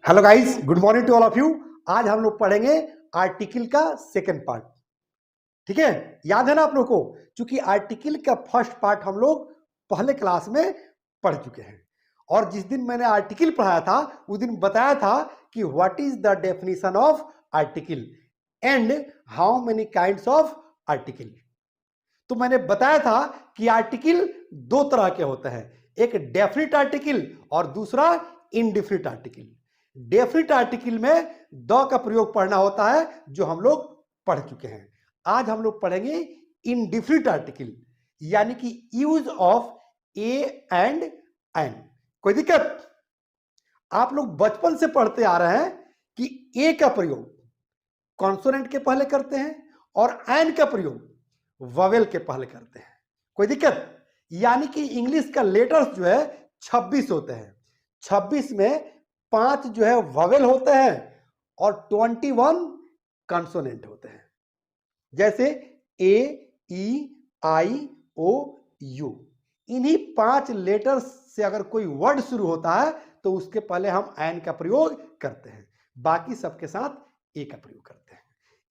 Hello guys, good morning to all of you. आज हम लोग पढ़ेंगे आर्टिकल का सेकंड पार्ट। ठीक है, याद है ना आप लोग को? क्योंकि आर्टिकल का फर्स्ट पार्ट हम लोग पहले क्लास में पढ़ चुके हैं और जिस दिन मैंने आर्टिकल पढ़ाया था उस दिन बताया था कि what is the definition of article and how many kinds of article. तो मैंने बताया था कि आर्टिकल दो तरह के होते हैं, एक डेफिनिट आर्टिकल और दूसरा इनडेफिनिट आर्टिकल। डेफिनिट आर्टिकल में द का प्रयोग पढ़ना होता है जो हम लोग पढ़ चुके हैं। आज हम लोग पढ़ेंगे इनडेफिनिट आर्टिकल यानी कि use of a and an. कोई दिक्कत? आप लोग बचपन से पढ़ते आ रहे हैं कि ए का प्रयोग कॉन्सोनेंट के पहले करते हैं और एन का प्रयोग ववेल के पहले करते हैं। कोई दिक्कत? यानी कि इंग्लिश का लेटर्स जो है 26 होते हैं। 26 में 5 जो है ववेल होते हैं और 21 कंसोनेंट होते हैं। जैसे ए, ई, आई, ओ, यू। इन्हीं 5 लेटर्स से अगर कोई वर्ड शुरू होता है तो उसके पहले हम एन का प्रयोग करते हैं, बाकी सबके साथ ए का प्रयोग करते हैं।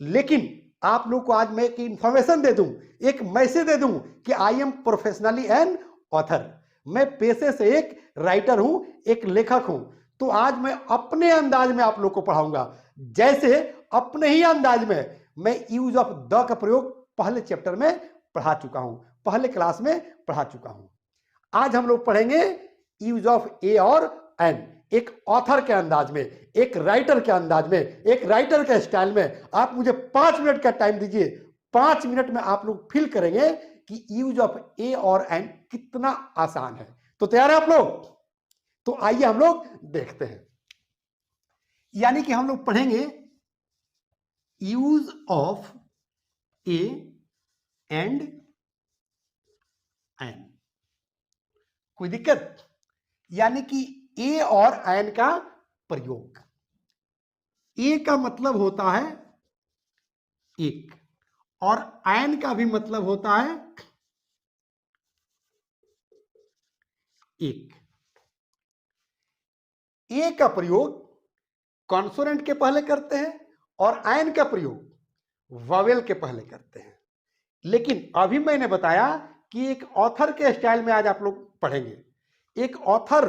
लेकिन आप लोग को आज मैं एक इंफॉर्मेशन दे दूं, एक मैसेज दे दूं कि I am professionally an author. मैं पेशे से एक राइटर हूं, एक लेखक हूं। तो आज मैं अपने अंदाज में आप लोग को पढ़ाऊंगा, जैसे अपने ही अंदाज में मैं यूज ऑफ द का प्रयोग पहले चैप्टर में पढ़ा चुका हूं, पहले क्लास में पढ़ा चुका हूं। आज हम लोग पढ़ेंगे यूज ऑफ ए और एन, एक ऑथर के अंदाज में, एक राइटर के अंदाज में, एक राइटर के स्टाइल में। आप मुझे 5 मिनट का टाइम दीजिए, 5 मिनट में आप लोग फील करेंगे कि यूज ऑफ ए और एन कितना आसान है। तो तैयार है आप लोग? तो आइए हम लोग देखते हैं। यानी कि हम लोग पढ़ेंगे use of a and an. कोई दिक्कत? यानी कि ए और एन का प्रयोग। ए का मतलब होता है एक और एन का भी मतलब होता है एक। ए का प्रयोग कॉन्सोनेंट के पहले करते हैं और एन का प्रयोग ववेल के पहले करते हैं। लेकिन अभी मैंने बताया कि एक ऑथर के स्टाइल में आज आप लोग पढ़ेंगे। एक ऑथर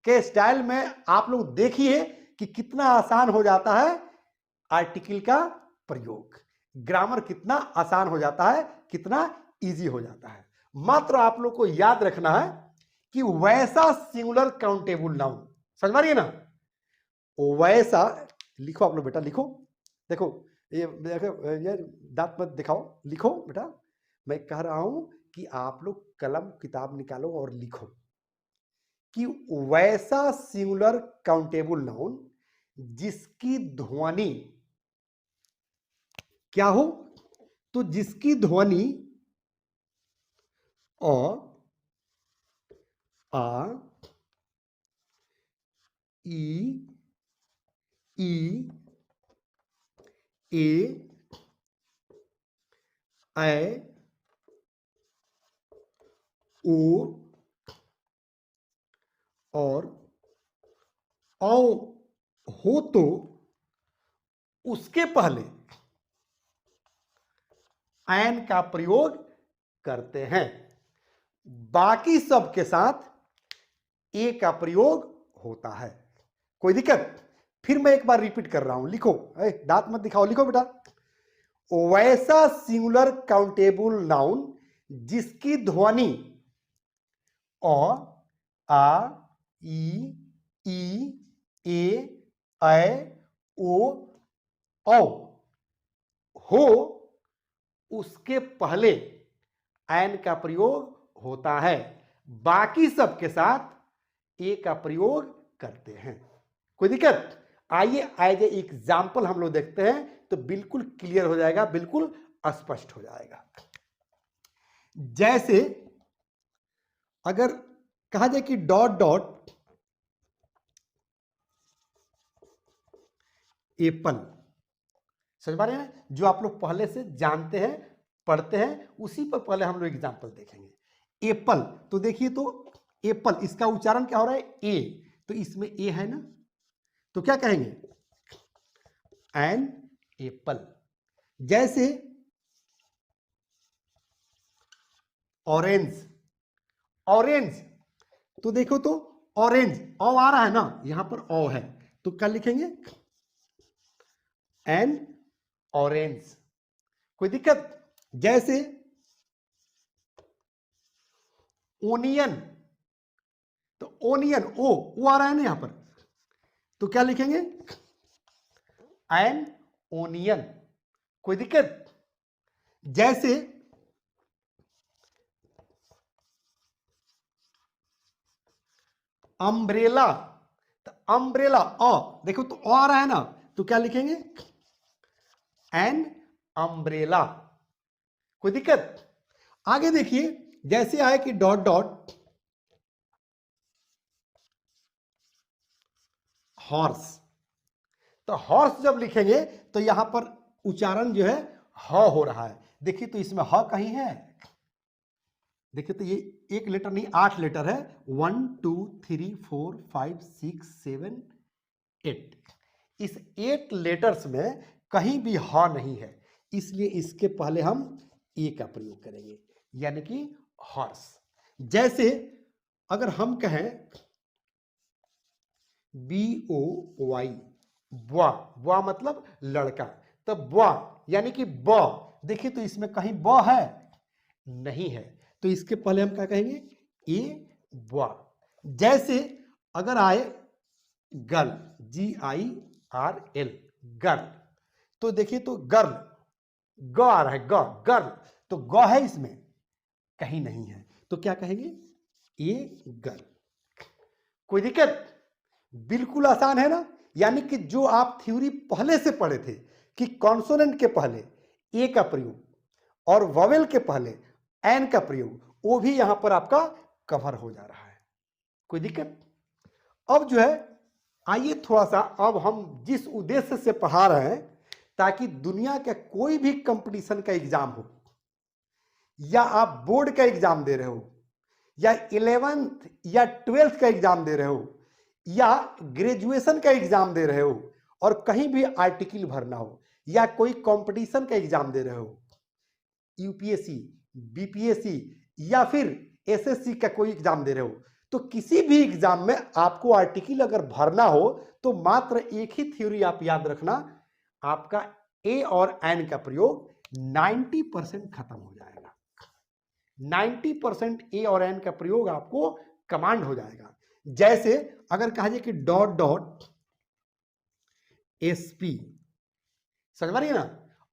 के स्टाइल में आप लोग देखिए कि कितना आसान हो जाता है आर्टिकल का प्रयोग, ग्रामर कितना आसान हो जाता है, कितना इजी हो जाता है। मात्र आप लोग को याद रखना है कि वैसा सिंगुलर काउंटेबल नाउन, समझ पा रही है ना? वैसा लिखो आप लोग बेटा, लिखो। देखो ये दांत मत दिखाओ, लिखो बेटा। मैं कह रहा हूं कि आप लोग कलम किताब निकालो और लिखो कि वैसा सिंगुलर काउंटेबल नाउन जिसकी ध्वनि क्या हो? तो जिसकी ध्वनि अ, आ, ई, ए, ऐ, ओ और औ हो तो उसके पहले एन का प्रयोग करते हैं। बाकी सब के साथ ए का प्रयोग होता है। कोई दिक्कत? फिर मैं एक बार रिपीट कर रहा हूं, लिखो। दांत मत दिखाओ, लिखो बेटा। वैसा सिंगुलर काउंटेबल नाउन जिसकी ध्वनि अ, आ, ई, ए, ओ, औ हो उसके पहले एन का प्रयोग होता है। बाकी सब के साथ ए का प्रयोग करते हैं। कोई दिक्कत? आइए एज ए एग्जाम्पल हम लोग देखते हैं तो बिल्कुल क्लियर हो जाएगा, बिल्कुल स्पष्ट हो जाएगा। जैसे अगर कहा जाए कि डॉट डॉट एप्पल, समझ पा रहे हैं? जो आप लोग पहले से जानते हैं, पढ़ते हैं, उसी पर पहले हम लोग एग्जाम्पल देखेंगे। एप्पल, तो देखिए तो एप्पल इसका उच्चारण क्या हो रहा है? ए, तो इसमें ए है ना, तो क्या कहेंगे? An apple. जैसे ऑरेंज, ऑरेंज तो देखो तो ऑरेंज ओ आ रहा है ना, यहां पर ओ है तो क्या लिखेंगे? N orange. कोई दिक्कत? जैसे ओनियन, तो ओनियन ओ आ रहा है ना यहां पर, तो क्या लिखेंगे? An onion. कोई दिक्कत? जैसे अम्ब्रेला, तो अम्ब्रेला ओ देखो तो ओ आ रहा है ना, तो क्या लिखेंगे? An umbrella. कोई दिक्कत? आगे देखिए, जैसे आए कि डॉट डॉट हॉर्स, तो हॉर्स जब लिखेंगे तो यहां पर उच्चारण जो है ह हो रहा है। देखिए तो इसमें ह कहीं है, देखिए तो ये एक लेटर नहीं 8 लेटर है, 1 2 3 4 5 6 7 8। इस 8 लेटर्स में कहीं भी ह नहीं है, इसलिए इसके पहले हम ए का प्रयोग करेंगे, यानी कि हॉर्स। जैसे अगर हम कहें BOY, बुआ, बुआ मतलब लड़का, तो बुआ यानी कि ब, देखिए तो इसमें कहीं ब है नहीं है, तो इसके पहले हम क्या कहेंगे? ए बुआ। जैसे अगर आए गर्ल, GIRL, गर्ल, तो देखिए तो गर्ल ग आ रहा है, ग गर्ल, तो ग है इसमें कहीं नहीं है, तो क्या कहेंगे? A girl. कोई दिक्कत? बिल्कुल आसान है ना। यानी कि जो आप थ्योरी पहले से पढ़े थे कि कॉन्सोनेंट के पहले ए का प्रयोग और वोवेल के पहले एन का प्रयोग, वो भी यहां पर आपका कवर हो जा रहा है। कोई दिक्कत? अब जो है आइए थोड़ा सा, अब हम जिस उद्देश्य से पढ़ा रहे हैं ताकि दुनिया का कोई भी कंपटीशन का एग्जाम हो, या आप बोर्ड का एग्जाम दे रहे हो, या 11th या 12th का एग्जाम दे रहे हो, या ग्रेजुएशन का एग्जाम दे रहे हो और कहीं भी आर्टिकल भरना हो, या कोई कंपटीशन का एग्जाम दे रहे हो, यूपीएससी, बीपीएससी या फिर एसएससी का कोई एग्जाम दे रहे हो, तो किसी भी एग्जाम में आपको आर्टिकल अगर भरना हो तो मात्र एक ही थ्योरी आप याद रखना, आपका ए और एन का प्रयोग 90% खत्म हो जाएगा। 90% ए और एन का प्रयोग आपको कमांड हो जाएगा। जैसे अगर कहा जाए कि डॉट डॉट एसपी, समझ रही है ना।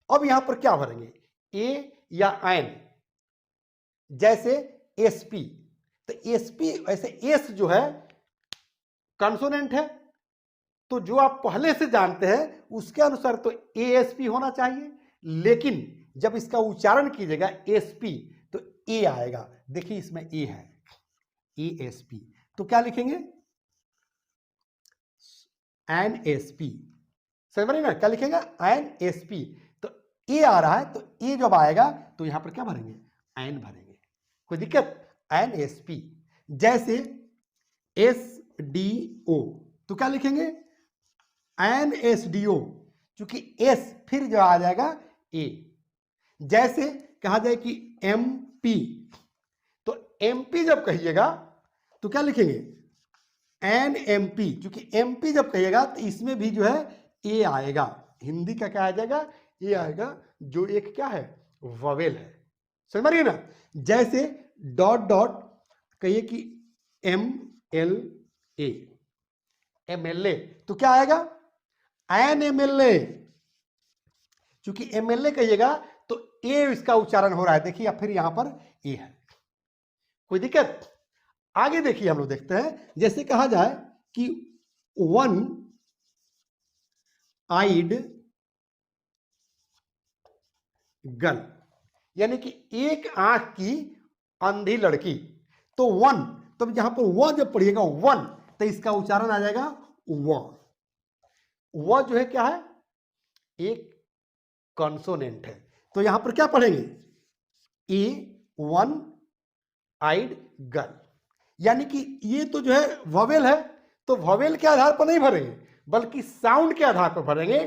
अब यहां पर क्या भरेंगे? ए या एन। जैसे एसपी, तो एसपी ऐसे एस जो है कंसोनेंट है, तो जो आप पहले से जानते हैं उसके अनुसार तो एएसपी होना चाहिए, लेकिन जब इसका उच्चारण कीजिएगा एसपी तो ए आएगा। देखिए इसमें ए है, एएसपी, तो क्या लिखेंगे? एनएसपी। समझ रहे ना, क्या लिखेगा? एनएसपी। तो ए आ रहा है, तो ए जब आएगा तो यहां पर क्या भरेंगे? एन भरेंगे। कोई दिक्कत? एनएसपी। जैसे एसडीओ, तो क्या लिखेंगे? एनएसडीओ, क्योंकि एस फिर जो आ जाएगा ए। जैसे कहा जाए कि एमपी, तो एमपी जब कहिएगा तो क्या लिखेंगे? एनएमपी, क्योंकि एमपी जब कहिएगा तो इसमें भी जो है ए आएगा। हिंदी का क्या आ जाएगा? ए आएगा, जो एक क्या है? वोवेल है। समझ रही है ना। जैसे डॉट डॉट कहिए कि MLA, MLA, तो क्या आएगा? NMLA, क्योंकि MLA कहिएगा तो ए इसका उच्चारण हो रहा है, देखिए फिर यहां पर ए है। कोई दिक्कत? आगे देखिए हम लोग देखते हैं, जैसे कहा जाए कि वन आइड गर्ल, यानी कि एक आंख की अंधी लड़की, तो वन, तब यहां पर व जब पढ़िएगा वन, तो इसका उच्चारण आ जाएगा व जो है क्या है? एक कॉन्सोनेंट है, तो यहां पर क्या पढ़ेंगे? ए वन आइड गर्ल, यानी कि ये तो जो है वोवेल है, तो वोवेल के आधार पर नहीं भरेंगे, बल्कि साउंड के आधार पर भरेंगे।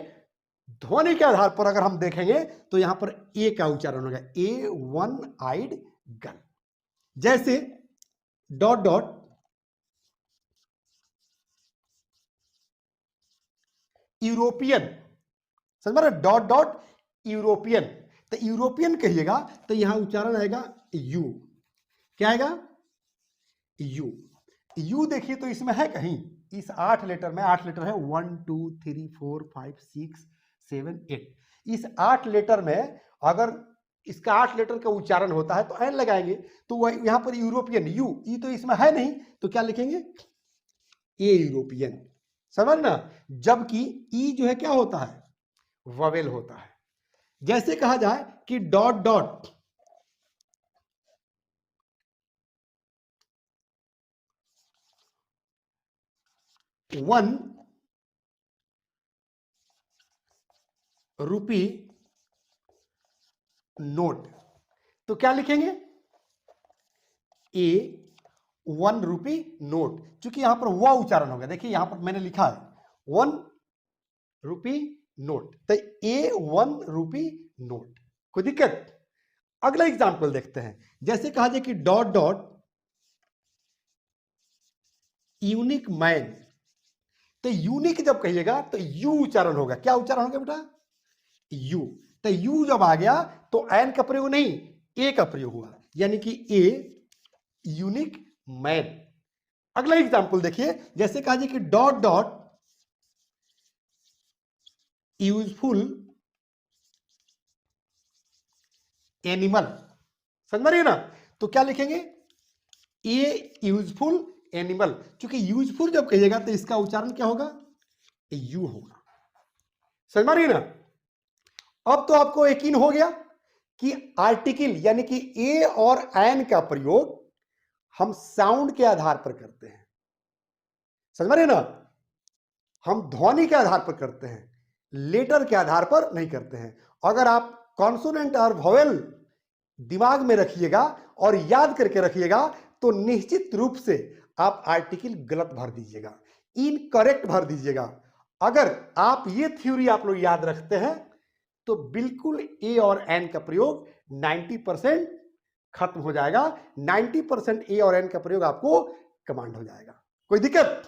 ध्वनि के आधार पर अगर हम देखेंगे तो यहां पर ए का उच्चारण होगा, ए वन आइड गन। जैसे डॉट डॉट यूरोपियन, समझ में, डॉट डॉट यूरोपियन, तो यूरोपियन कहिएगा तो यहां उच्चारण आएगा यू। क्या आएगा? यू। यू देखिए तो इसमें है कहीं, इस 8 लेटर में, 8 लेटर है 1 2 3 4 5 6 7 8, इस 8 लेटर में अगर इसका 8 लेटर का उच्चारण होता है तो एन लगाएंगे, तो वह यहां पर यूरोपियन, यू, ई तो इसमें है नहीं, तो क्या लिखेंगे? ए यूरोपियन, समझ ना। जबकि ई जो है क्या होता है? ववेल होता है। जैसे कहा जाए कि डॉट डॉट ₹1 नोट, तो क्या लिखेंगे? ए 1 रुपी नोट, क्योंकि यहां पर वह उच्चारण होगा। देखिए यहां पर मैंने लिखा है 1 रुपी नोट, तो ए 1 रुपी नोट, कोई दिक्कत? अगला एग्जाम्पल देखते हैं। जैसे कहा जाए कि डॉट डॉट यूनिक मैन, तो यूनिक जब कहिएगा तो यू उच्चारण होगा। क्या उच्चारण होगा बेटा? यू। तो यू जब आ गया तो एन का प्रयोग नहीं, ए का प्रयोग हुआ, यानी कि ए यूनिक मैन। अगला एग्जाम्पल देखिए, जैसे कहा जाए कि डॉट डॉट यूजफुल एनिमल, समझ रही है ना, तो क्या लिखेंगे? ए यूजफुल एनिमल, क्योंकि यूजफुल जब कहिएगा तो इसका उच्चारण क्या होगा? यू होगा, समझ रही है ना। अब तो आपको यकीन हो गया कि आर्टिकल यानी कि ए और एन का प्रयोग हम साउंड के आधार पर करते हैं, समझ रहे ना। हम ध्वनि के आधार पर करते हैं, लेटर के आधार पर नहीं करते हैं। अगर आप कॉन्सोनेंट और वोवेल दिमाग में रखिएगा और याद करके रखिएगा तो निश्चित रूप से आप आर्टिकल गलत भर दीजिएगा, इनकरेक्ट भर दीजिएगा। अगर आप ये थ्योरी आप लोग याद रखते हैं तो बिल्कुल ए और एन का प्रयोग 90% खत्म हो जाएगा। 90% ए और एन का प्रयोग आपको कमांड हो जाएगा, कोई दिक्कत?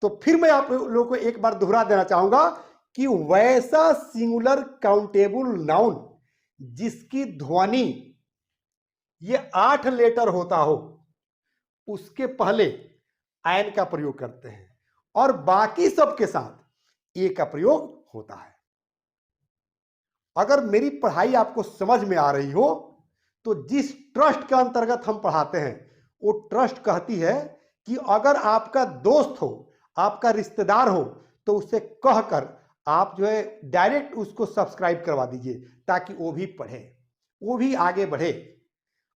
तो फिर मैं आप लोगों को एक बार दोहरा देना चाहूंगा कि वैसा सिंगुलर काउंटेबल नाउन जिसकी ध्वनि ये 8 लेटर होता हो, उसके पहले एन का प्रयोग करते हैं और बाकी सब के साथ ए का प्रयोग होता है। अगर मेरी पढ़ाई आपको समझ में आ रही हो तो जिस ट्रस्ट के अंतर्गत हम पढ़ाते हैं वो ट्रस्ट कहती है कि अगर आपका दोस्त हो, आपका रिश्तेदार हो, तो उसे कहकर आप जो है डायरेक्ट उसको सब्सक्राइब करवा दीजिए ताकि वो भी पढ़े, वो भी आगे बढ़े।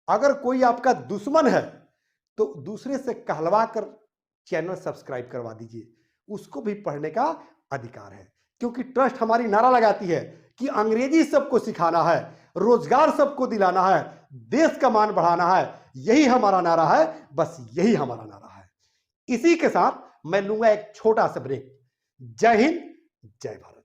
अगर कोई आपका दुश्मन है तो दूसरे से कहलवा कर चैनल सब्सक्राइब करवा दीजिए, उसको भी पढ़ने का अधिकार है। क्योंकि ट्रस्ट हमारी नारा लगाती है कि अंग्रेजी सबको सिखाना है, रोजगार सबको दिलाना है, देश का मान बढ़ाना है, यही हमारा नारा है, बस यही हमारा नारा है। इसी के साथ मैं लूंगा एक छोटा सा ब्रेक। जय हिंद, जय भारत।